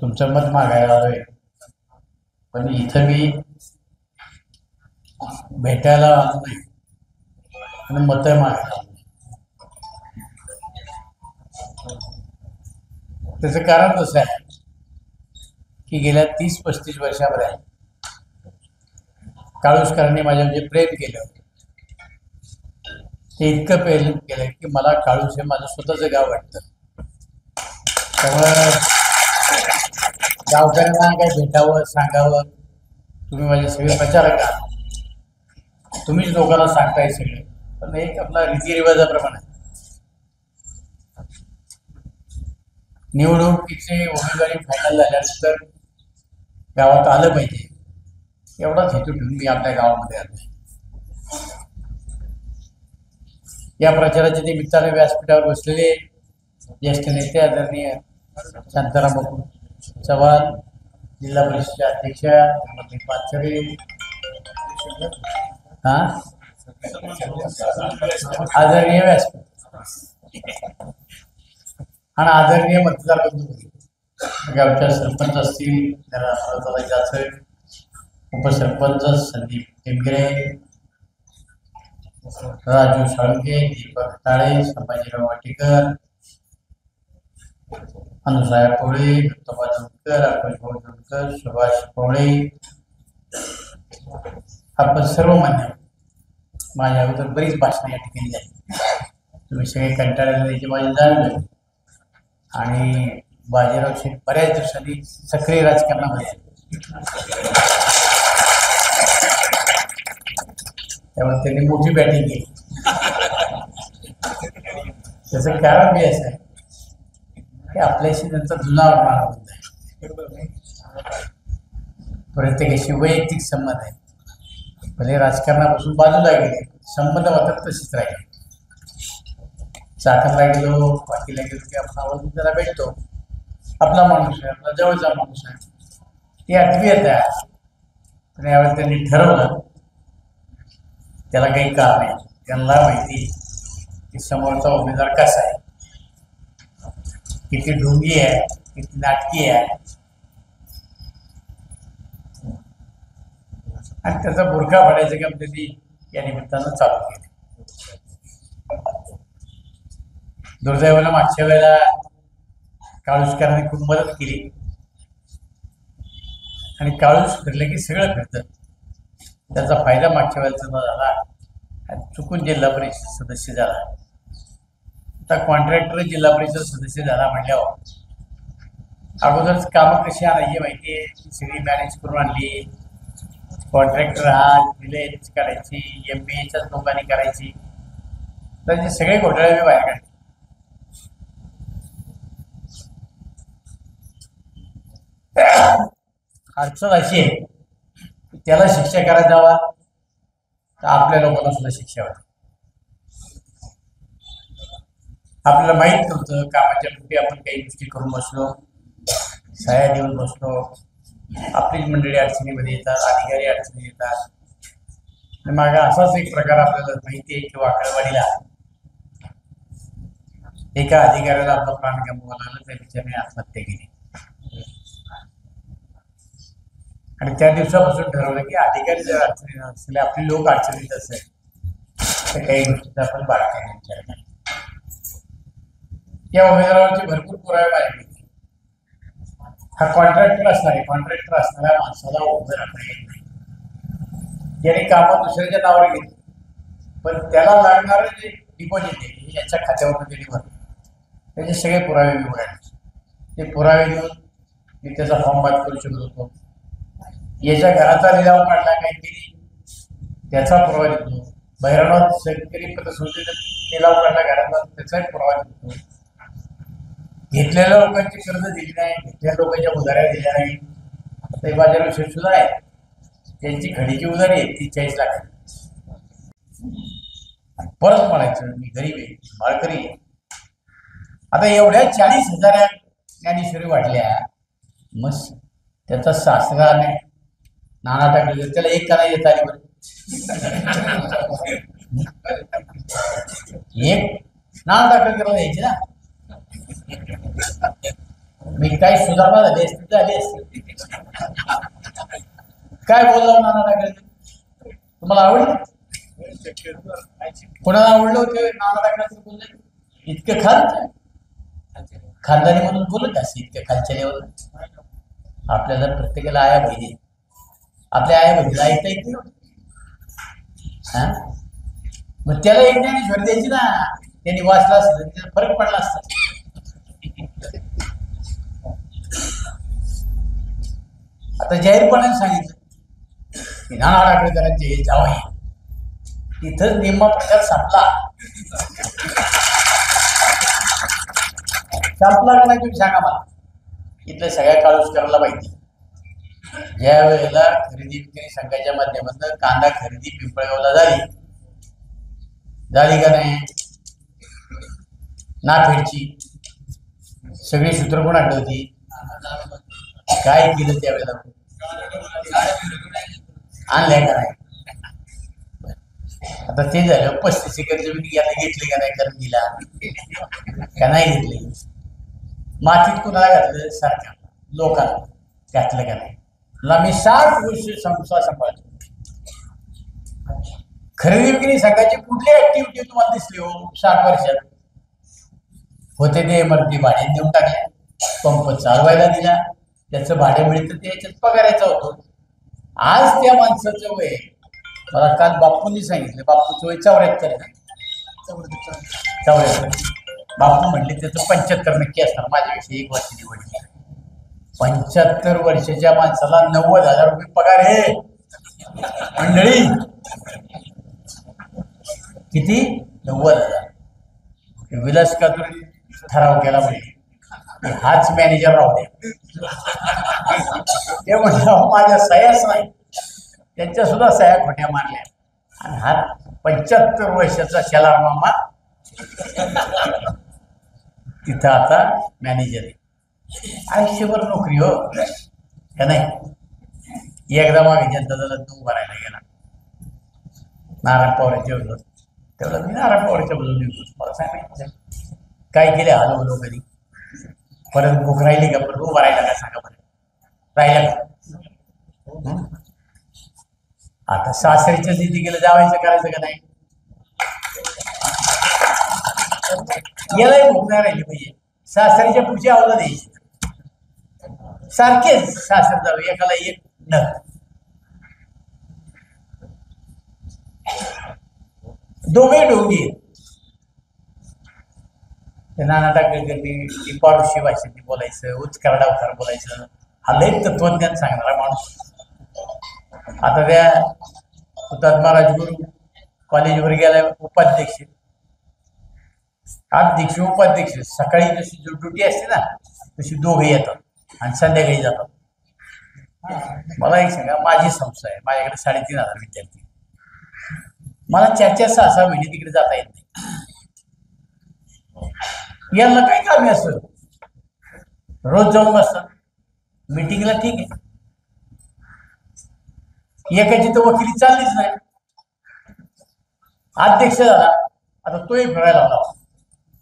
तुमचं मत मागायला आलोय, पण इथं मी भेटायला आलो नाही आणि मत मागायला आलो नाही. त्याचं कारण कसं आहे की गेल्या 30-35 वर्षापर्यंत काळुसकरांनी माझ्यावर जे प्रेम केलं ते इतकं प्रेम केलं की मला काळूस हे माझं स्वतःचं गाव वाटतं. त्यामुळं गावकऱ्यांना काही भेटावं, सांगावं, तुम्ही माझे सगळे प्रचारक आहात, तुम्हीच लोकांना सांगताय सगळे, पण एक आपला रीतिरिवाजाप्रमाणे निवडणुकीचे उमेदवारी फायनल झाल्यानंतर गावात आलं पाहिजे एवढाच हेतू ठेवून मी आपल्या गावामध्ये आलो. या प्रचाराच्या निमित्ताने व्यासपीठावर बसलेले ज्येष्ठ नेते आदरणीय शांताराम बापू चव्हाण, जिल्हा परिषदेच्या अध्यक्षा पाचरे, आदरणीय व्यासपीठ आणि आदरणीय मतदार बंधू, गावच्या सरपंच असतील त्याला उपसरपंच संदीप टेमगिरे, राजू साळुंके, दीपक ताळे, संभाजीराव वाटेकर, अनुसाया पोळे, दत्तोबा जोडकर, आकाशभाऊ जोडकर, सुभाष पोळे, आपण सर्व मान्य. माझ्या अगोदर बरीच भाषणं या ठिकाणी झाली, तुम्ही सगळे कंटाळलेले याची माझी जाणीव आहे. आणि बाजीराव शेठ बऱ्याच दिवसांनी सक्रिय राजकारणामध्ये, त्यामुळे त्यांनी मोठी बॅटिंग केली. त्याचं कारण बी असं आहे की आपल्याशी त्यांचा जुना बंध आहे, प्रत्येकाशी वैयक्तिक संबंध आहे. भले राजकारणापासून बाजूला गेले, संबंध मात्र तसेच राहिले. चाकणला गेलो, वाकीला गेलो की आपण आवाज त्याला भेटतो, आपला माणूस आहे, आपला जवळचा माणूस आहे, ती आत्मीयता आहे. पण यावेळी त्यांनी ठरवलं, त्याला काही कारण आहे, त्यांना माहिती की समोरचा उमेदवार कसा आहे, किती ढोंगी आहे, किती नाटकी आहे, आणि त्याचा बुरखा फाडायचं काम त्यांनी या निमित्तानं चालू केलं. दुर्दैवानं मागच्या वेळेला काळुसकरांनी खूप मदत केली आणि काळूस फिरलं की सगळं फिरतं. त्याचा फायदा मागच्या वेळेचा न झाला आणि चुकून जिल्हा परिषद सदस्य झाला. आता कॉन्ट्रॅक्टर जिल्हा परिषद सदस्य झाला म्हटल्यावर अगोदरच कामं कशी आणायची माहिती आहे, ती सगळी मॅनेज करून आणली. कॉन्ट्रॅक्टर हा विलेज करायची, MBAच्याच लोकांनी करायची, त्याचे सगळे घोटाळे मी बाहेर काढले. अडचण अशी आहे की त्याला शिक्षा करायला जावा तर आपल्या लोकांना सुद्धा शिक्षा होती. आपल्याला माहीत नव्हतं, कामाच्या पोटी आपण काही गोष्टी करून बसलो, सह्या देऊन बसलो, आपलीच मंडळी अडचणीमध्ये येतात, अधिकारी अडचणी येतात. मग असाच एक प्रकार आपल्याला माहिती आहे की वाकळवाडीला एका अधिकाऱ्याला आपला प्राण गमवावा लागला, त्या बिचाराने आत्महत्या केली. आणि त्या दिवसापासून ठरवलं की अधिकारी जर अडचणीत असले, आपली लोक अडचणीत असेल तर काही गोष्टीचा आपण बारकाईने विचार करा. या उमेदवाराचे भरपूर पुरावे माझ्याकडे. हा कॉन्ट्रॅक्टर असणार आहे, कॉन्ट्रॅक्टर असणाऱ्या माणसाला उभं राहता येत नाही. ज्याने कामं दुसऱ्याच्या नावावर घेतली, पण त्याला लागणारं जे डिपॉझिट आहे याच्या खात्यावर त्यांनी भरलं, त्याचे सगळे पुरावे मी बघायचे. ते पुरावे देऊन मी त्याचा फॉर्म बाद करू शकत होतो. याच्या घराचा लिलाव काढला काहीतरी, त्याचा पुरावा देतो. बहिरणात शेतकरी पतसंस्थेचा लिलाव काढला घराचा, त्याचाही पुरावा देतो. घेतलेल्या लोकांची कर्ज दिली नाही, घेतलेल्या लोकांच्या उधाऱ्या दिल्या नाही. आता बाजार विषय सुद्धा आहे, त्यांची खडीची उधारी आहे 43 लाख. परत म्हणायचं मी गरीब आहे, माळकरी आहे. आता एवढ्या 40,000 ज्ञानेश्वरी वाढल्या, मग त्याचा सासराने नाना टाकले, त्याला एक का नाही येत आली बरं, एक नाना टाकलं करायला यायची ना. मी काही सुधारणा झाली असती झाली असती. काय बोललो नाना टाकले तुम्हाला आवडलं? कोणाला आवडलं होतं नाना टाकल्याचं बोलले? इतकं खानदानी म्हणून बोलत असे इतक्या खालच्या लेवल. आपल्याला प्रत्येकाला आया बहिणी, आपल्या आया बहिणीला ऐकता येते हा, मग त्याला एक ज्ञानेश्वरी द्यायची ना, त्यांनी वाचला असतं त्याला फरक पडला असता. आता जाहीरपणाने सांगितलं की नाना टाकळेकरांचे जावई, तिथंच निम्मा प्रचार संपला. संपला का नाही तुम्ही सांगा मला. इथल्या सगळ्या काळूसकराला माहिती, ज्या वेळेला खरेदी विक्री संघाच्या माध्यमातून कांदा खरेदी पिंपळगावला झाली का नाही, नाफेडची सगळी सूत्र कोणाकडे होती, काय केलं त्यावेळेला, आणलंय का नाही. आता ते झालं 35 एकर जमीन याला घेतली का नाही, करून दिला का नाही घेतली. मातीत कुणाला घातलं, सरकार लोकांना घातलं का नाही. मी 60 वर्ष संसार सांभाळतो. खरेदी विक्री संघाची कुठली ऍक्टिव्हिटी तुम्हाला दिसली हो 60 वर्षात? होते ते मरती भाडे देऊन टाकले, पंप चालवायला दिला, त्याचं भाडे मिळतं ते याच्यात पगारायचा होतो. आज त्या माणसाचं वय, मला काल बापूंनी सांगितलं, बापूचं वय 74 आहे. 74. बापू म्हणले त्याचं 75 नक्की असणार, माझ्यापेक्षा 1 वर्ष निवडली. 75 वर्षाच्या माणसाला 90,000 रुपये पगार आहे मंडळी. किती? 90,000. विलास कातुरी ठराव केला म्हणजे हाच मॅनेजर राहू द्या. ते म्हणलं माझ्या सह्याच नाही, त्यांच्या सुद्धा सह्या खोट्या मारल्या. आणि हा 75 वर्षाचा शेलार मामा तिथं आता मॅनेजर आहे. आयुष्यभर नोकरी हो का नाही. एकदा मागे जनता दलात तू भरायला गेला नारायण पवारांच्या विरोधात, तेवढं मी नारायण पवारांच्या बाजूने मला सांगायचं काय केले हलो कधी. परत भूक राहिली का, परत उभं राहिला का सांगा बरं, राहिला का. आता सासरीच्या निधी गेलं जावायचं करायचं का नाही, यालाही भूक नाही राहिली पाहिजे. सासरीच्या पुढची आवला द्यायची, सारखेच सासर जावे एकाला एक न. दोघे ढोंगी नाना टाकळेकरनी पाडोशी भाषेत बोलायचं, उच्चकार डावकार बोलायचं. हा लय तत्वज्ञान सांगणारा माणूस. आता त्या हुतात्मा राजगुरू कॉलेजवर गेलाय, उपाध्यक्ष अध्यक्ष उपाध्यक्ष. सकाळी जशी ड्युटी असते ना तशी दोघे येतात आणि संध्याकाळी जातात. मला एक सांगा, माझी संस्था आहे, माझ्याकडे 3,500 विद्यार्थी. मला 4-4, 6-6 महिने तिकडे जाता येत नाही. यांना काही काम असतं, रोज जाऊन बसतात मीटिंगला. ठीक आहे, एकाची तर वकिली चाललीच नाही. अध्यक्ष झाला, आता तोही फिरायला लावा.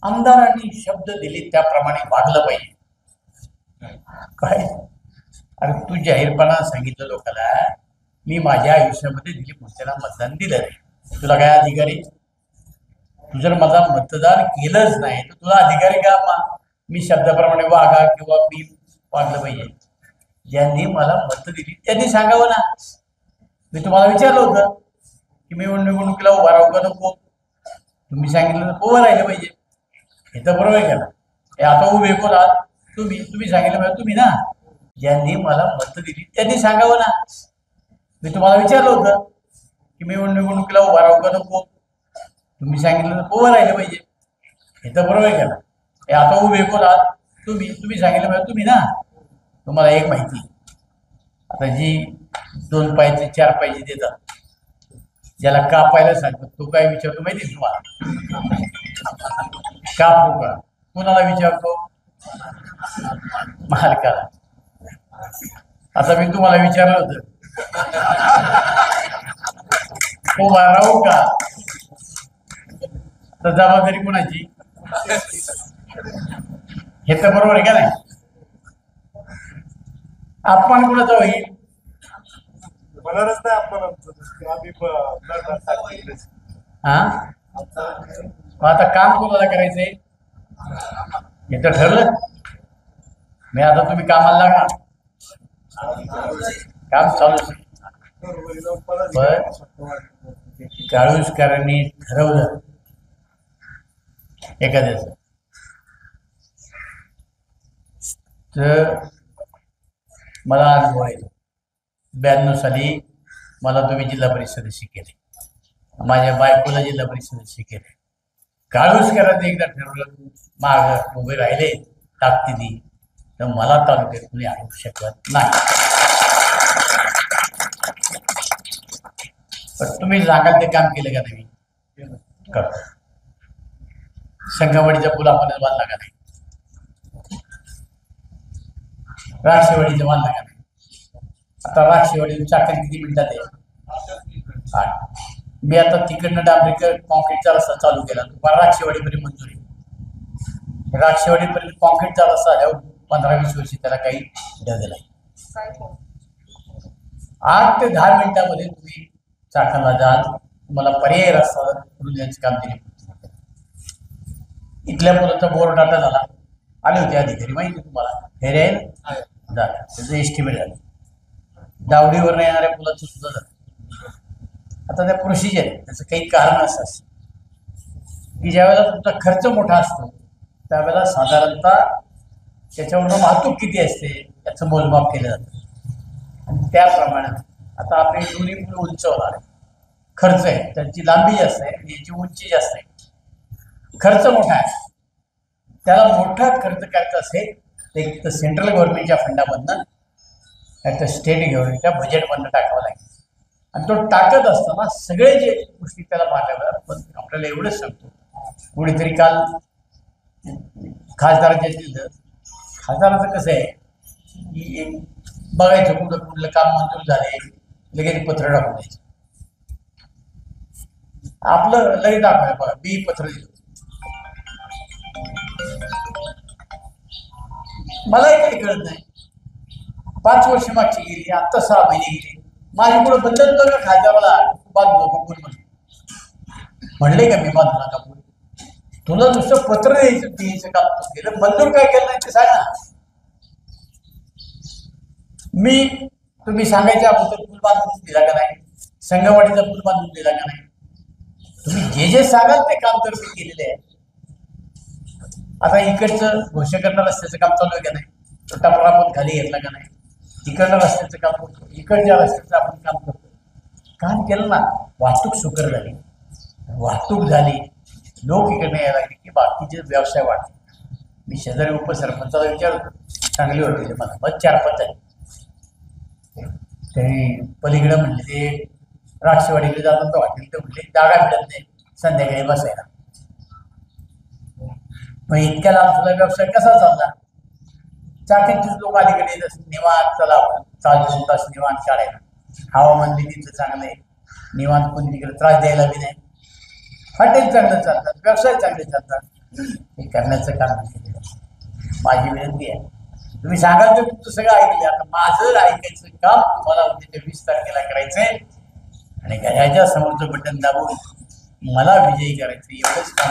आमदारांनी शब्द दिले त्याप्रमाणे वागलं पाहिजे. काय अरे तू जाहीरपणा सांगितलं लोकांना, मी माझ्या आयुष्यामध्ये दिलीप मुंचेला मतदान दिलं नाही, तुला काय अधिकारी? तू जर मला मतदान केलंच नाही तर तुला अधिकारी का? मी शब्दाप्रमाणे वागा किंवा मी वागलं पाहिजे. ज्यांनी मला मत दिली त्यांनी सांगावं ना. मी तुम्हाला विचारलं होतं की मी निवडणुकीला उभा राहू का नको, तुम्ही सांगितलं तर उभं राहिलं पाहिजे. हे तर बरोबर आहे का ना. आता उभे कोण आहात तुम्ही, तुम्ही सांगितलं पाहिजे तुम्ही ना. ज्यांनी मला मत दिली त्यांनी सांगावं ना. मी तुम्हाला विचारलं होतं की मी निवडणुकीला उभा राहू का नको, तुम्ही सांगितलं तर उभं राहिलं पाहिजे. हे तर बरोबर आहे का ना. आता उभे कोण आहात तुम्ही, तुम्ही सांगितलं पाहिजे तुम्ही ना. तुम्हाला एक माहिती, आता जी 2 पायचे 4 पायचे देतात, ज्याला कापायला सांगतात तो काय विचारतो माहिती तुम्हाला? कापू का? कोणाला विचारतो? मालकाला. आता मी तुम्हाला विचारलं होतं उभा राहू का, तर जबाबदारी कोणाची? हे तर बरोबर आहे का नाही. अपमान कुणाचा होईल? होणारच नाही आपण आम्ही हा, मग आता काम कोणाला करायचंय? हे तर ठरलं. मी आता तुम्ही कामाला लागणार, काम चालूच. काळूसकरांनी ठरवलं एखाद्याच तर मला अनुभव आहे. 92 साली मला तुम्ही जिल्हा परिषद सदस्य केले, माझ्या बायकोला जिल्हा परिषद सदस्य केले. काळूसकरांनी एकदा ठरवलं माग उभे राहिले ताकदीने तर मला तालुक्यात कुणी आणू शकत नाही. पण तुम्ही सांगाल ते काम केलं का नाही? करतो. संगमवाडीचा पूल आपण बांधला का नाही? राक्षेवाडीचा बांधला का नाही? आता राक्षेवाडी चाकण किती मिनिटात आहे? 8. मी आता तिकडनं डांबरीकर कॉन्क्रीटचा रस्ता चालू केला, तुम्हाला राक्षेवाडीपर्यंत मंजुरी. राक्षेवाडीपर्यंत कॉन्क्रीटचा रस्ता आल्यावर 15-20 वर्षी त्याला काही दिला. 8 ते 10 मिनिटांमध्ये तुम्ही चाकणला जाल. तुम्हाला पर्यायी रस्ता करून द्यायचं काम दिले. इथल्या मुलाचा बोर डाटा झाला, आले होते अधिकारी माहिती तुम्हाला, हे रे झालं त्याचं एस्टिमेट झालं. दावडीवर येणाऱ्या मुलाचं सुद्धा झालं. आता त्या प्रोसिजर आहे, त्याचं काही कारण असं की ज्यावेळेला तुमचा खर्च मोठा असतो त्यावेळेला साधारणतः त्याच्यावरून वाहतूक किती असते त्याचं मोजमाप केलं जातं. आणि त्याप्रमाणे आता आपली दोन्ही मुलं उंच होणार आहे, खर्च आहे त्यांची लांबी जास्त आहे आणि याची उंची जास्त आहे. खर्च मोठा आहे, त्याला मोठा खर्च करायचा असेल तर एक तर सेंट्रल गव्हर्नमेंटच्या फंडामधनं नाही तर स्टेट गव्हर्नमेंटच्या बजेटमधनं टाकावं लागेल. आणि तो टाकत असताना सगळे जे गोष्टी त्याला मागाव्या. पण आपल्याला एवढंच सांगतो, कुणीतरी काल खासदाराच्या दिलं, खासदाराचं कसं आहे की बघायचं कुठलं काम मंजूर झाले लगेच पत्र टाकून द्यायचं. आपलं लगेच दाखवाय बघा मी पत्र दिलं. मलाही काही कळत नाही. 5 वर्ष मागची गेली, आत्ता 6 महिने गेली, माझी पुढे बंधन होतं का खासदाराला बांधलो पूल म्हणले का मी बांधू नका पूल? तुला नुसतं पत्र द्यायचं काम केलं, मंजूर काय केलं नाही ते सांग ना. मी तुम्ही सांगायच्या अगोदर पूल बांधून दिला का नाही? संगमवाडीचा पूल बांधून दिला का नाही? तुम्ही जे जे सांगाल ते काम तर मी केलेले आहे. आता इकडचं घोषकरण रस्त्याचं काम चालू आहे का नाही? तो टपरा आपण खाली घेतला का नाही? इकडनं रस्त्याचं काम करतो, इकडच्या रस्त्याचं आपण काम करतो. काम केलं ना, वाहतूक सुकर झाली, वाहतूक झाली, लोक इकडे यायला लागले की बाकीचे व्यवसाय वाढले. मी शेजारी उपसरपंचाला विचारतो, चांगली वाटते मला, मग 4-5 आहे तरी पलीकडे म्हणले ते राक्षवाडीकडे जातात तर हॉटेल तर म्हणले जागा मिळत नाही संध्याकाळी बसायला. मग इतक्या लांब तुला व्यवसाय कसा चालला? चाकीचेच लोक अलीकडे येत निवांत चला चालू तास निवांत काढायला. हवामान तिथं चांगलं आहे, निवांत कोणी तिकडे त्रास द्यायला बी नाही. हॉटेल चांगलं चालतात, व्यवसाय चांगले चालतात. हे करण्याचं काम केलेलं. माझी विनंती आहे, तुम्ही सांगाल तर तुमचं सगळं ऐकले. आता माझं ऐकायचं काम तुम्हाला उद्याच्या 20 तारखेला करायचंय आणि घड्याच्या समोरचं बटन दाबून मला विजयी करायचं, एवढंच काम.